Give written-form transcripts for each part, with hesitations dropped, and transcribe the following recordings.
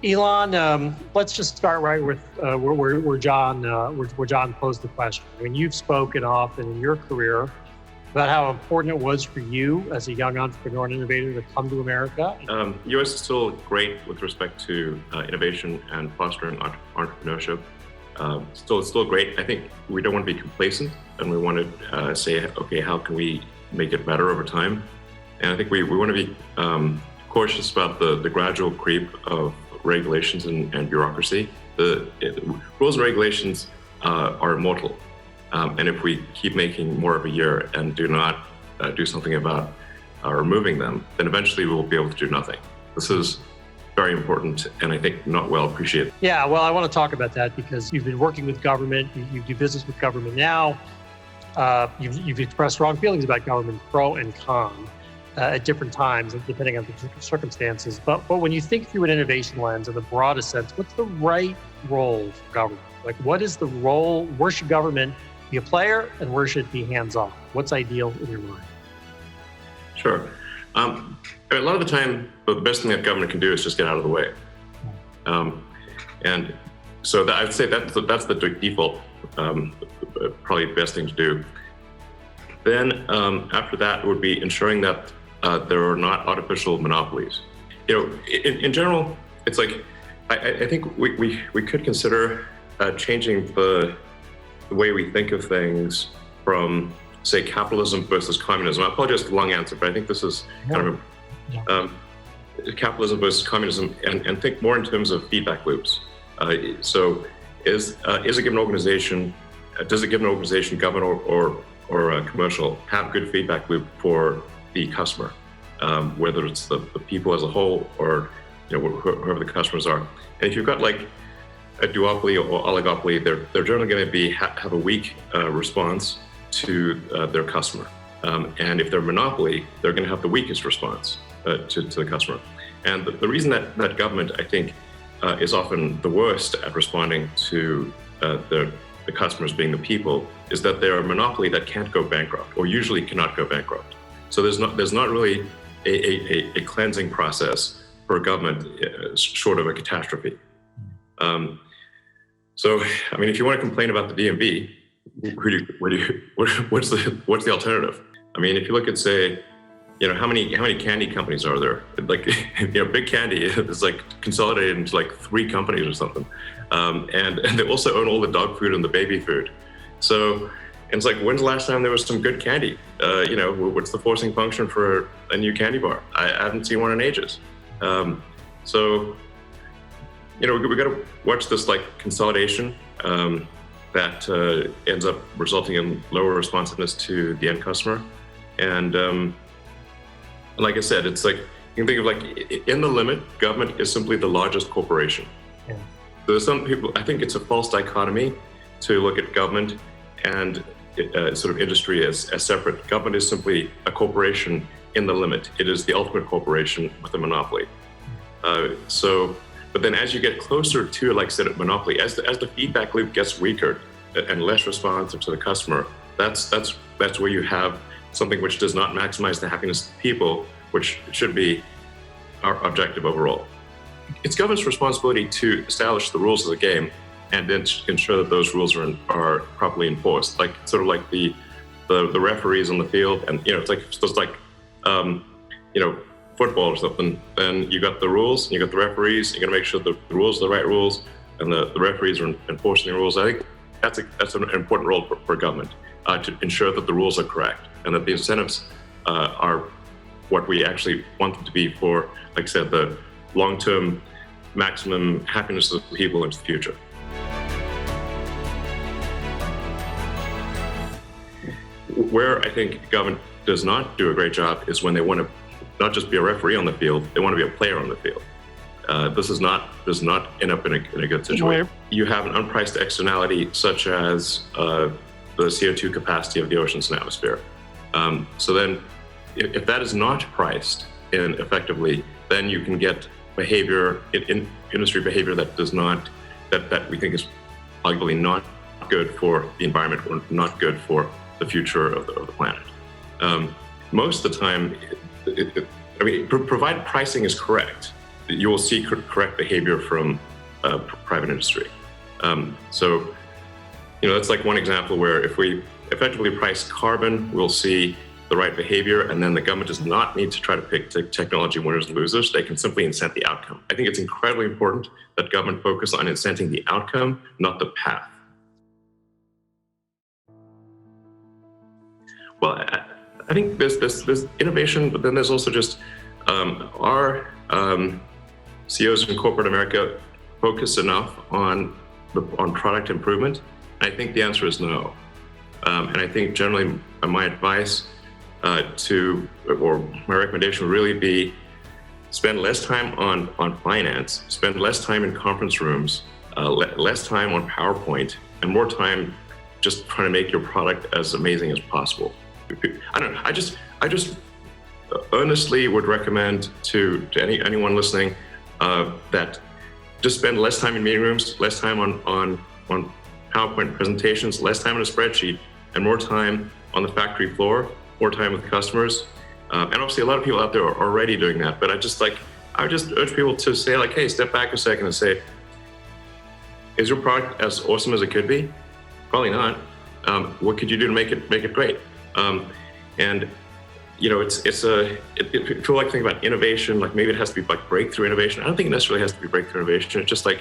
Elon, let's just start right with where John posed the question. I mean, you've spoken often in your career about how important it was for you as a young entrepreneur and innovator to come to America. U.S. is still great with respect to innovation and fostering entrepreneurship. Still great. I think we don't want to be complacent, and we want to say, okay, how can we make it better over time? And I think we want to be cautious about the gradual creep of regulations and bureaucracy. The rules and regulations are immortal. And if we keep making more every year and do not do something about removing them, then eventually we'll be able to do nothing. This is very important, and I think not well appreciated. Yeah, well, I want to talk about that because you've been working with government, you do business with government now. You've expressed strong feelings about government, pro and con, at different times, depending on the circumstances. But when you think through an innovation lens in the broadest sense, what's the right role for government? Like, what is the role? Where should government be a player, and where should it be hands-off? What's ideal in your mind? Sure. A lot of the time, the best thing that government can do is just get out of the way. And so I would say that's the default, probably the best thing to do. Then after that would be ensuring that there are not artificial monopolies. In general, it's like, I think we could consider changing the way we think of things from, say, capitalism versus communism. I apologize for the long answer, but I think this is kind of capitalism versus communism, and think more in terms of feedback loops. So is a given organization, does a given organization, government or commercial, have good feedback loop for the customer, whether it's the people as a whole or whoever the customers are. And if you've got like a duopoly or oligopoly, they're generally going to have a weak response to their customer. And if they're a monopoly, they're going to have the weakest response to the customer. And the reason that government, I think, is often the worst at responding to the customers being the people is that they're a monopoly that can't go bankrupt, or usually cannot go bankrupt. So there's not really a cleansing process for a government short of a catastrophe. So, I mean, if you want to complain about the DMV, what's the alternative? I mean, if you look at, say, how many candy companies are there? Like, Big Candy is like consolidated into like 3 companies or something, and they also own all the dog food and the baby food. So it's like, when's the last time there was some good candy? What's the forcing function for a new candy bar? I haven't seen one in ages. So we got to watch this like consolidation that ends up resulting in lower responsiveness to the end customer. And like I said, it's like, you can think of like, in the limit, government is simply the largest corporation. Yeah. So there's some people, I think it's a false dichotomy to look at government and sort of industry as separate. Government is simply a corporation in the limit. It is the ultimate corporation with a monopoly. But then as you get closer to, like I said, a monopoly, as the feedback loop gets weaker and less responsive to the customer, that's where you have something which does not maximize the happiness of the people, which should be our objective overall. It's government's responsibility to establish the rules of the game and then ensure that those rules are properly enforced. Like sort of like the referees on the field, and it's like football or something. Then you got the rules, and you got the referees. You got to make sure the rules are the right rules, and the referees are enforcing the rules. I think that's an important role for government to ensure that the rules are correct and that the incentives are what we actually want them to be for, like I said, the long-term maximum happiness of the people into the future. Where I think government does not do a great job is when they want to not just be a referee on the field, they want to be a player on the field. This does not end up in a good situation. You have an unpriced externality such as the CO2 capacity of the oceans and atmosphere. So then, if that is not priced in effectively, then you can get behavior in industry behavior that we think is arguably not good for the environment or not good for the future of the planet. Most of the time, provided pricing is correct, you will see correct behavior from private industry. So, that's like one example where if we effectively price carbon, we'll see the right behavior, and then the government does not need to try to pick technology winners and losers. They can simply incent the outcome. I think it's incredibly important that government focus on incenting the outcome, not the path. Well, I think there's innovation, but then there's also just our CEOs in corporate America focus enough on product improvement? I think the answer is no. And I think generally my advice or my recommendation would really be spend less time on finance, spend less time in conference rooms, less time on PowerPoint, and more time just trying to make your product as amazing as possible. I don't know. I just earnestly would recommend to anyone listening that just spend less time in meeting rooms, less time on PowerPoint presentations, less time on a spreadsheet, and more time on the factory floor, more time with customers. And obviously a lot of people out there are already doing that, but I would just urge people to say like, hey, step back a second and say, is your product as awesome as it could be? Probably not. What could you do to make it great? And if you like think about innovation, like maybe it has to be like breakthrough innovation. I don't think it necessarily has to be breakthrough innovation. It's just like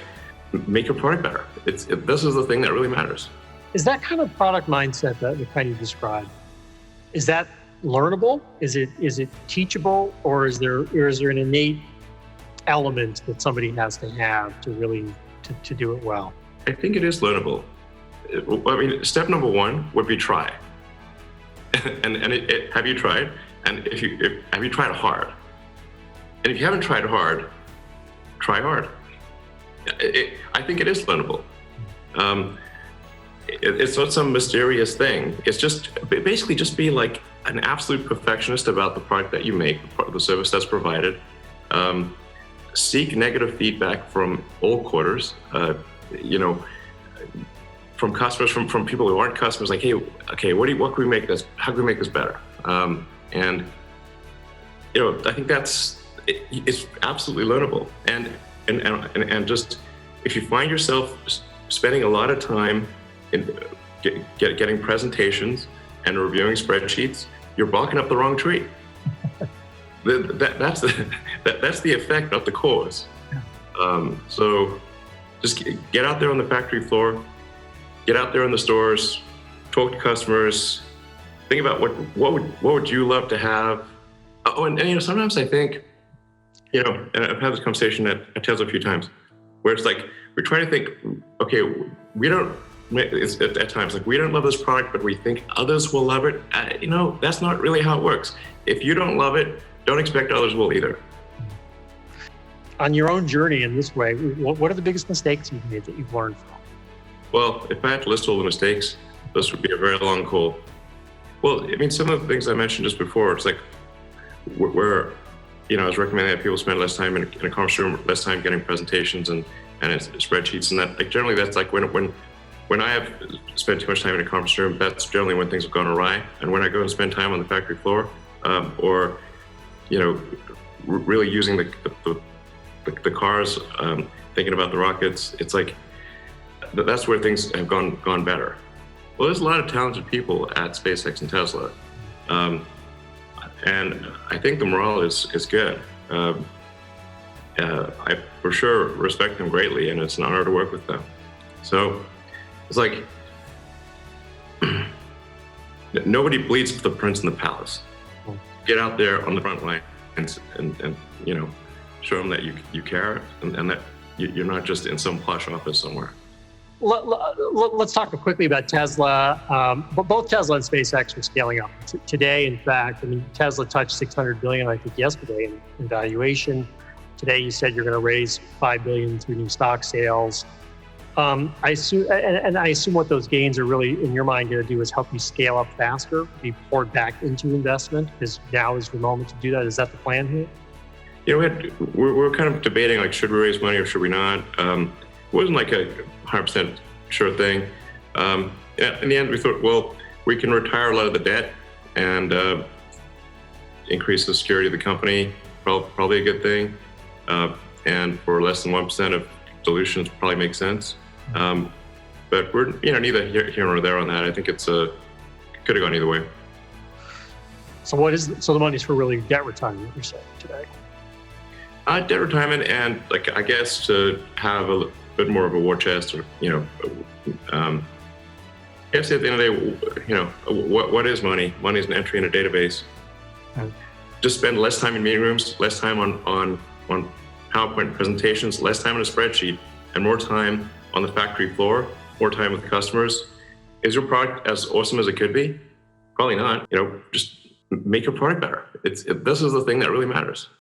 make your product better. This is the thing that really matters. Is that kind of product mindset that the kind you described, is that learnable? Is it teachable, or is there an innate element that somebody has to have to really to do it well? I think it is learnable. I mean, step number one would be try. and have you tried? And have you tried hard? And if you haven't tried hard, try hard. I think it is learnable. It's not some mysterious thing. It's just basically just be like an absolute perfectionist about the product that you make, the service that's provided. Seek negative feedback from all quarters. From customers, from people who aren't customers, like, hey, okay, what can we make this? How can we make this better? And I think it's absolutely learnable. And just if you find yourself spending a lot of time in getting presentations and reviewing spreadsheets, you're barking up the wrong tree. That's the effect, not the cause. So just get out there on the factory floor. Get out there in the stores, talk to customers, think about what would you love to have. Oh, and sometimes I think, and I've had this conversation at Tesla a few times, where it's like we're trying to think, okay, at times like we don't love this product, but we think others will love it. That's not really how it works. If you don't love it, don't expect others will either. On your own journey in this way, what are the biggest mistakes you've made that you've learned from? Well, if I had to list all the mistakes, this would be a very long call. Well, I mean, some of the things I mentioned just before, it's like where I was recommending that people spend less time in a conference room, less time getting presentations and spreadsheets, and that like generally that's like when I have spent too much time in a conference room, that's generally when things have gone awry. And when I go and spend time on the factory floor, or really using the cars, thinking about the rockets, it's like that's where things have gone better. Well, there's a lot of talented people at SpaceX and Tesla, and I think the morale is good. I for sure respect them greatly, and it's an honor to work with them. So it's like nobody bleeds for the prince in the palace. Get out there on the front line and show them that you care and that you're not just in some plush office somewhere. Let's talk quickly about Tesla. Both Tesla and SpaceX are scaling up. Today, in fact, Tesla touched $600 billion, I think, yesterday in valuation. Today, you said you're going to raise $5 billion through new stock sales. I assume what those gains are really, in your mind, going to do is help you scale up faster, be poured back into investment, because now is the moment to do that. Is that the plan here? We're kind of debating, like, should we raise money or should we not? It wasn't like a 100% sure thing. In the end, we thought, well, we can retire a lot of the debt and increase the security of the company, probably a good thing. and for less than 1% of dilutions probably makes sense. But we're neither here nor there on that. I think it's could have gone either way. So the money's for really debt retirement, you're saying today? Debt retirement, and I guess to have a bit more of a war chest, or I guess at the end of the day, what is money? Money is an entry in a database. Right. Just spend less time in meeting rooms, less time on PowerPoint presentations, less time on a spreadsheet, and more time on the factory floor, more time with customers. Is your product as awesome as it could be? Probably not. Just make your product better. This is the thing that really matters.